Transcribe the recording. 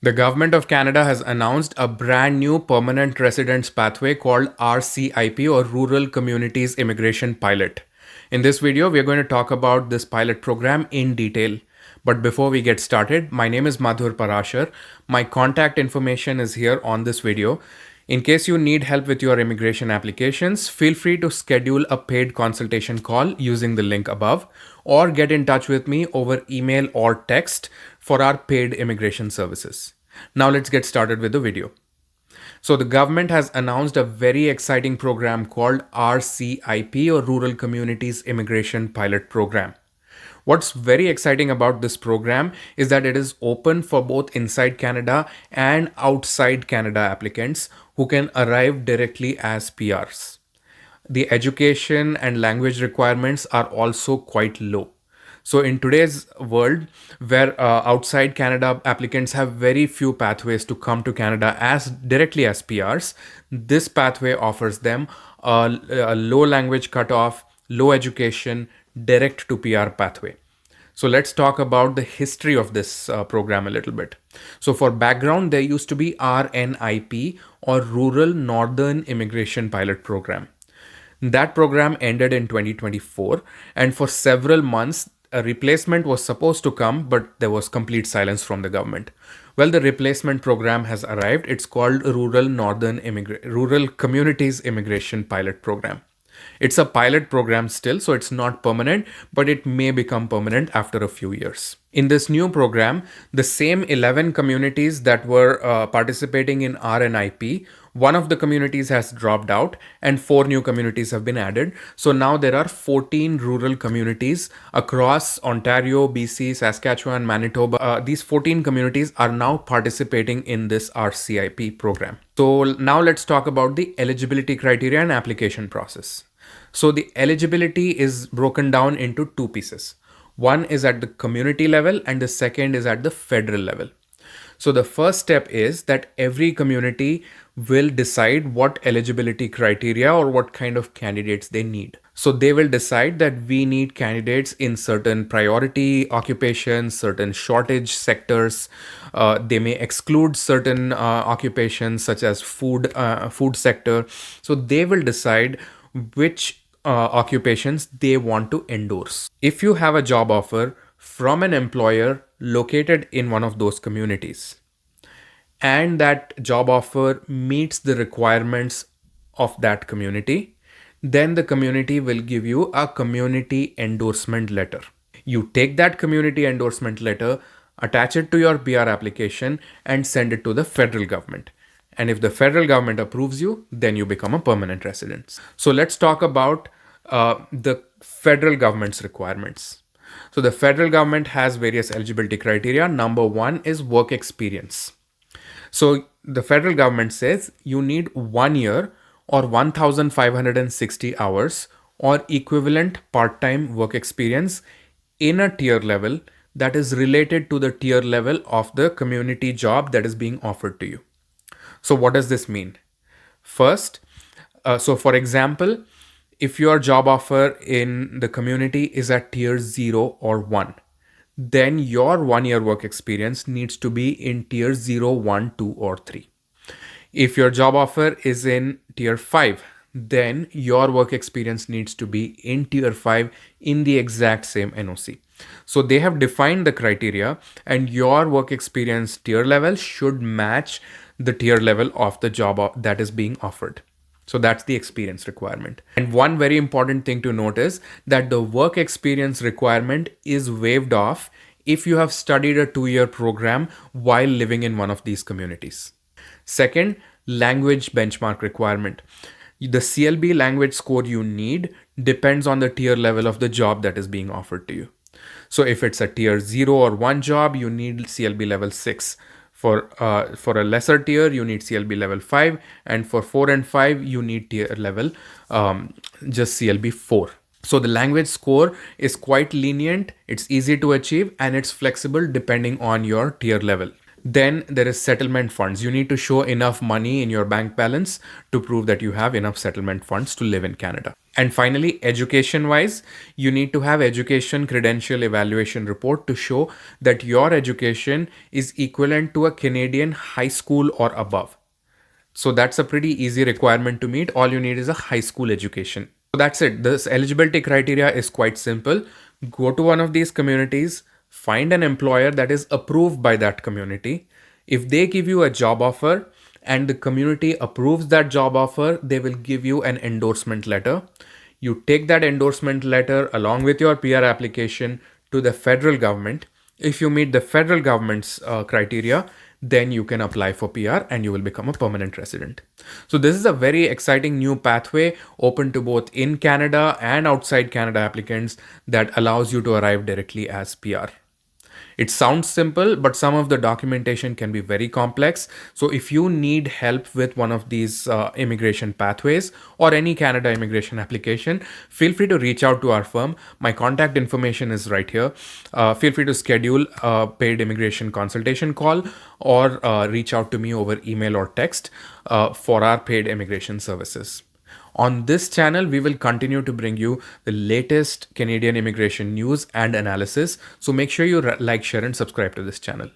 The Government of Canada has announced a brand new permanent residence pathway called RCIP, or Rural Communities Immigration Pilot. In this video, we are going to talk about this pilot program in detail. But before we get started, my name is Madhur Parashar. My contact information is here on this video. In case you need help with your immigration applications, feel free to schedule a paid consultation call using the link above, or get in touch with me over email or text for our paid immigration services. Now let's get started with the video. So the government has announced a very exciting program called RCIP, or Rural Communities Immigration Pilot Program. What's very exciting about this program is that it is open for both inside Canada and outside Canada applicants who can arrive directly as PRs. The education and language requirements are also quite low. So in today's world, where outside Canada applicants have very few pathways to come to Canada as directly as PRs, this pathway offers them a low language cutoff, low education, direct to PR pathway. So let's talk about the history of this program a little bit. So for background, there used to be RNIP, or Rural Northern Immigration Pilot Program. That program ended in 2024, and for several months, a replacement was supposed to come, but there was complete silence from the government. Well, the replacement program has arrived. It's called Rural Communities Immigration Pilot Program. It's a pilot program still, so it's not permanent, but it may become permanent after a few years. In this new program, the same 11 communities that were participating in RNIP, one of the communities has dropped out and 4 new communities have been added. So now there are 14 rural communities across Ontario, BC, Saskatchewan, Manitoba. These 14 communities are now participating in this RCIP program. So now let's talk about the eligibility criteria and application process. So the eligibility is broken down into 2 pieces. One is at the community level and the second is at the federal level. So the first step is that every community will decide what eligibility criteria or what kind of candidates they need. So they will decide that we need candidates in certain priority occupations, certain shortage sectors. They may exclude certain occupations such as food sector. So they will decide which occupations they want to endorse. If you have a job offer from an employer located in one of those communities, and that job offer meets the requirements of that community, then the community will give you a community endorsement letter. You take that community endorsement letter, attach it to your PR application, and send it to the federal government. And if the federal government approves you, then you become a permanent resident. So let's talk about the federal government's requirements. So the federal government has various eligibility criteria. Number 1 is work experience. So the federal government says you need 1 year or 1,560 hours or equivalent part-time work experience in a tier level that is related to the tier level of the community job that is being offered to you. So what does this mean? First, so for example, if your job offer in the community is at tier 0 or 1, then your 1 year work experience needs to be in tier 0, 1, 2, or 3. If your job offer is in tier 5, then your work experience needs to be in tier 5 in the exact same NOC. So they have defined the criteria, and your work experience tier level should match the tier level of the job that is being offered. So that's the experience requirement. And one very important thing to note is that the work experience requirement is waived off if you have studied a 2-year program while living in one of these communities. Second, language benchmark requirement. The CLB language score you need depends on the tier level of the job that is being offered to you. So if it's a tier 0 or 1 job, you need CLB level 6. For a lesser tier, you need CLB level 5, and for 4 and 5, you need tier level just CLB 4. So the language score is quite lenient, it's easy to achieve, and it's flexible depending on your tier level. Then there is settlement funds. You need to show enough money in your bank balance to prove that you have enough settlement funds to live in Canada. And finally, education wise, you need to have education credential evaluation report to show that your education is equivalent to a Canadian high school or above. So that's a pretty easy requirement to meet. All you need is a high school education. So that's it. This eligibility criteria is quite simple. Go to one of these communities, find an employer that is approved by that community. If they give you a job offer and the community approves that job offer, they will give you an endorsement letter. You take that endorsement letter along with your PR application to the federal government. If you meet the federal government's criteria, then you can apply for PR and you will become a permanent resident. So this is a very exciting new pathway open to both in Canada and outside Canada applicants that allows you to arrive directly as PR. It sounds simple, but some of the documentation can be very complex. So if you need help with one of these immigration pathways or any Canada immigration application, feel free to reach out to our firm. My contact information is right here. Feel free to schedule a paid immigration consultation call or reach out to me over email or text for our paid immigration services. On this channel, we will continue to bring you the latest Canadian immigration news and analysis. So make sure you like, share, and subscribe to this channel.